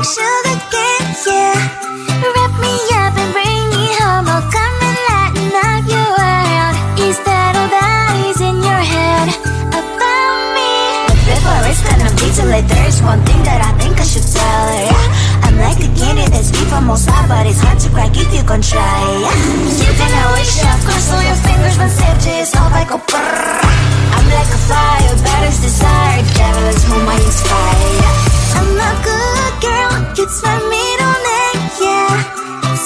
sugar cane, yeah. Wrap me up and bring me home. I'll come and lighten up your world. Is that all that is in your head about me? But before it's gonna be too late, there's one thing that I think I should tell her, yeah. I'm like a candy that's sweet from most high, but it's hard to crack if you can try, yeah. You can wish up, cross all your fingers when safety is off, I go brrrr. I'm like a fire, battles desire, devil is whom I inspire, yeah. I'm a good girl, it's my middle name, yeah.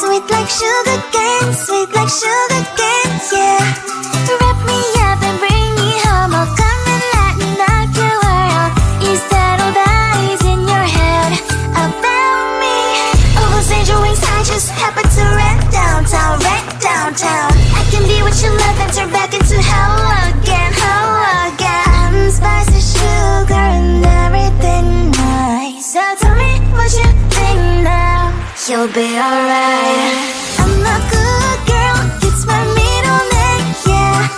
Sweet like sugar cane, sweet like sugar cane, yeah. Wrap me up and bring me home. I'll come and lighten up your world. Is that all that is in your head about me? Oh, those angel wings, I just happen to rent downtown, I can be what you love and turn back into hell again, I'm spicy sugar and everything nice. So tell me what you think now. You'll be alright. I'm a good girl, it's my middle name, yeah.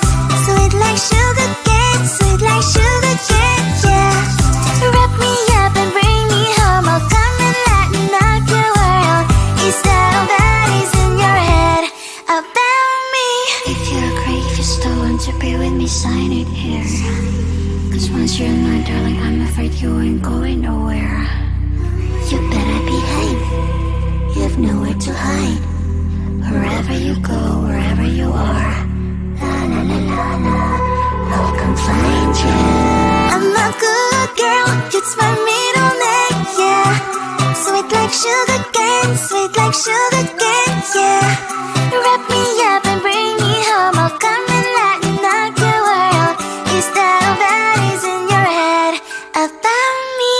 Sweet like sugar cane, sweet like sugar cane, yeah. Wrap me up and bring me home. I'll come and lighten up your world. Is that all that is in your head about me? If you're great, if you still want to be with me, sign it here. Cause once you're mine, darling, I'm afraid you ain't going nowhere. You better behave, you have nowhere to hide. Wherever you go, wherever you are, la la la la la, I'll come find you. I'm a good girl, it's my middle name, yeah. Sweet like sugar cane, sweet like sugar cane, yeah. Wrap me up and bring me home. I'll come and lighten up your world. Is that all that is in your head about me?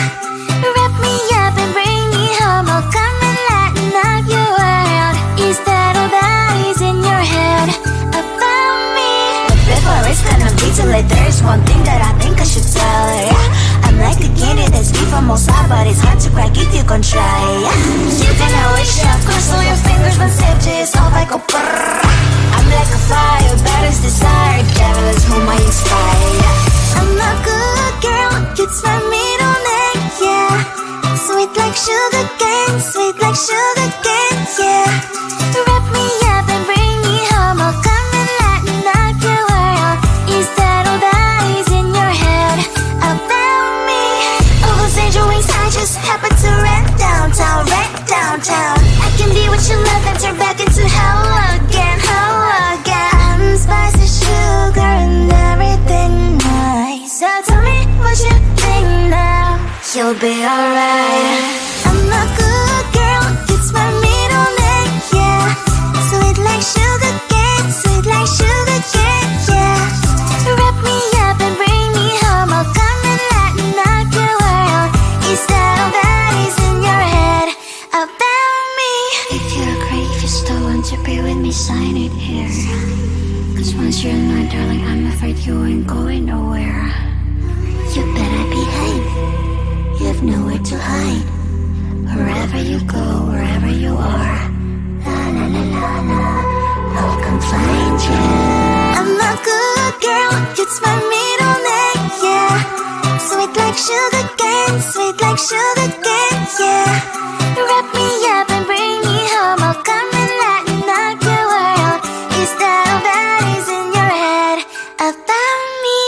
Wrap me up and bring me home. I'll come and lighten up your world. Is that all that is in your head about me? But before it's gonna be too late, there's one thing that I think I should tell her. I'm like a candy that's deep from outside, but it's hard to crack if you can try. You can always shove, cross all your fingers, but safety is off, I go brrrr. I'm like a fire, baddest desire, devil is whom I inspire. I'm a good girl, it's my middle name, yeah. Sweet like sugar cane, sweet like sugar cane, yeah. Wrap me up and bring me home. I'll come and lighten up your world. Is that all that is in your head about me? All those angel wings I just happen to rent downtown, I can be what you love and turn back into hell again, I'm spicy sugar and everything nice. So tell me what you think now. You'll be alright. I'm a good girl, it's my middle name, yeah. Sweet like sugar cane, sweet like sugar cane, yeah. Wrap me up and bring me home. I'll come and lighten up your world. Is that all that is in your head about me? If you agree, if you still want to be with me, sign it here. Cause once you're mine, darling, I'm afraid you ain't going nowhere. You better behave, you have nowhere to hide. Wherever you go, wherever you are, la la la la la, I'll come find you. I'm a good girl, it's my middle name, yeah. Sweet like sugar cane, sweet like sugar cane, yeah. Wrap me up and bring me home. I'll come and lighten up your world. Is that all that is in your head about me?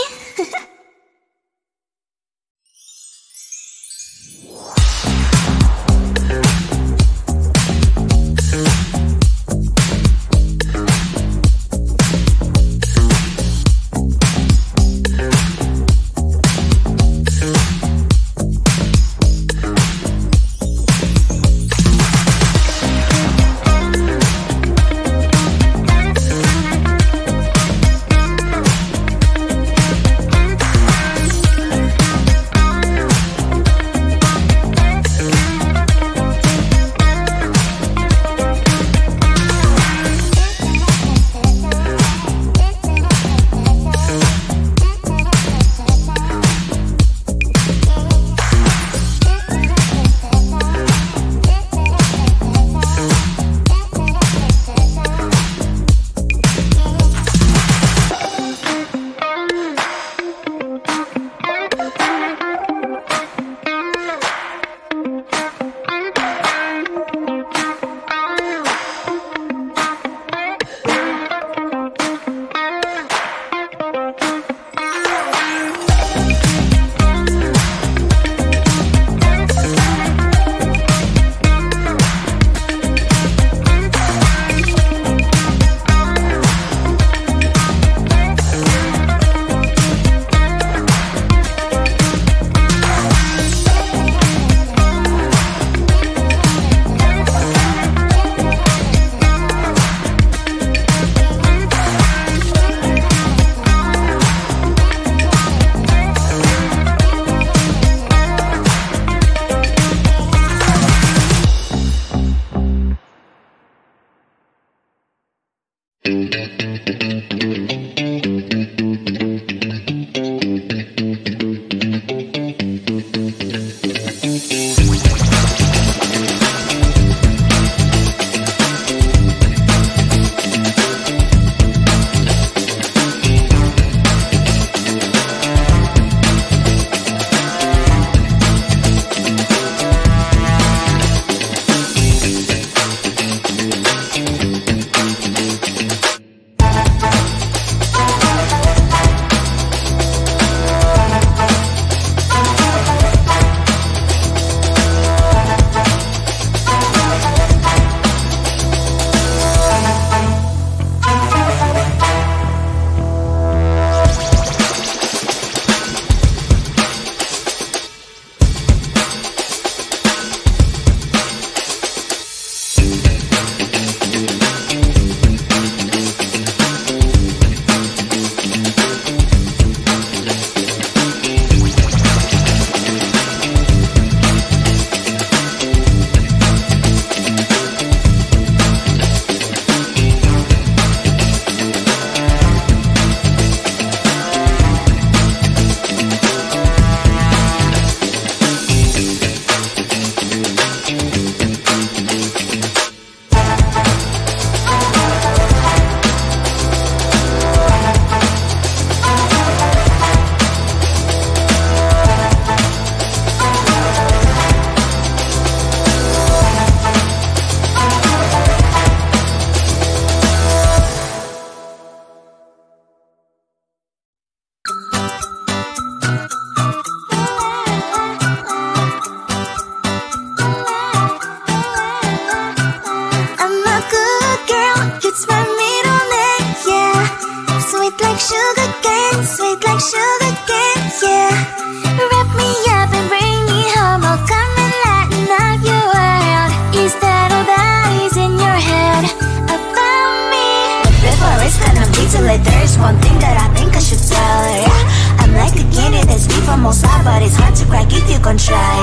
almost hard, but it's hard to crack if you can try.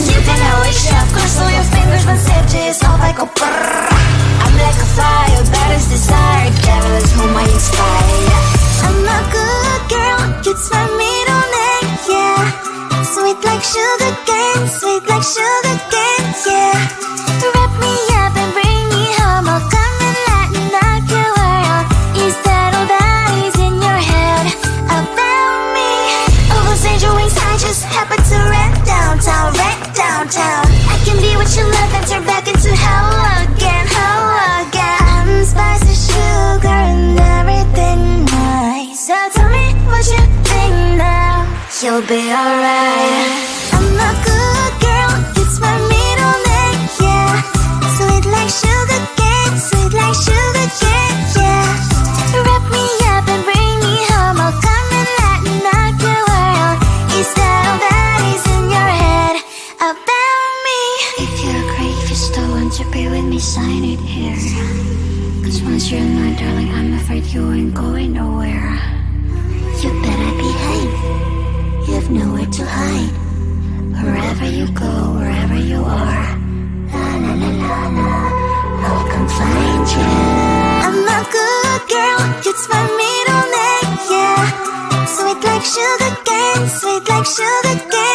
You can always shove, cross all your fingers when safety is off. I go brrrr. I'm like a fire, baddest desire, devil is whom I inspire. I'm a good girl, it's my middle name, yeah. Sweet like sugar cane, sweet like sugar cane, yeah. Wrap me up and bring me home, I'll come and lighten up your world. Is that all that is in your head about me? All those angel wings I just happen to rent downtown, rent downtown. I can be what you love and turn back into hell again, hell again. Spicy sugar and everything nice. So tell me what you think now, you'll be alright. I'm a good girl, it's my middle name, yeah. Sweet like sugar cane, sweet like sugar cane, yeah. Wrap me up and bring me home, I'll come and lighten up your world. Is that all that is in your head about me? If you agree, if you still want to be with me, sign it here. Cause once you're mine, darling, I'm afraid you ain't going nowhere. You better behave, you have nowhere to hide. Wherever you go, wherever you are, la la la la la, I'll come find you. I'm a good girl, it's my middle name, yeah. Sweet like sugar cane, sweet like sugar cane.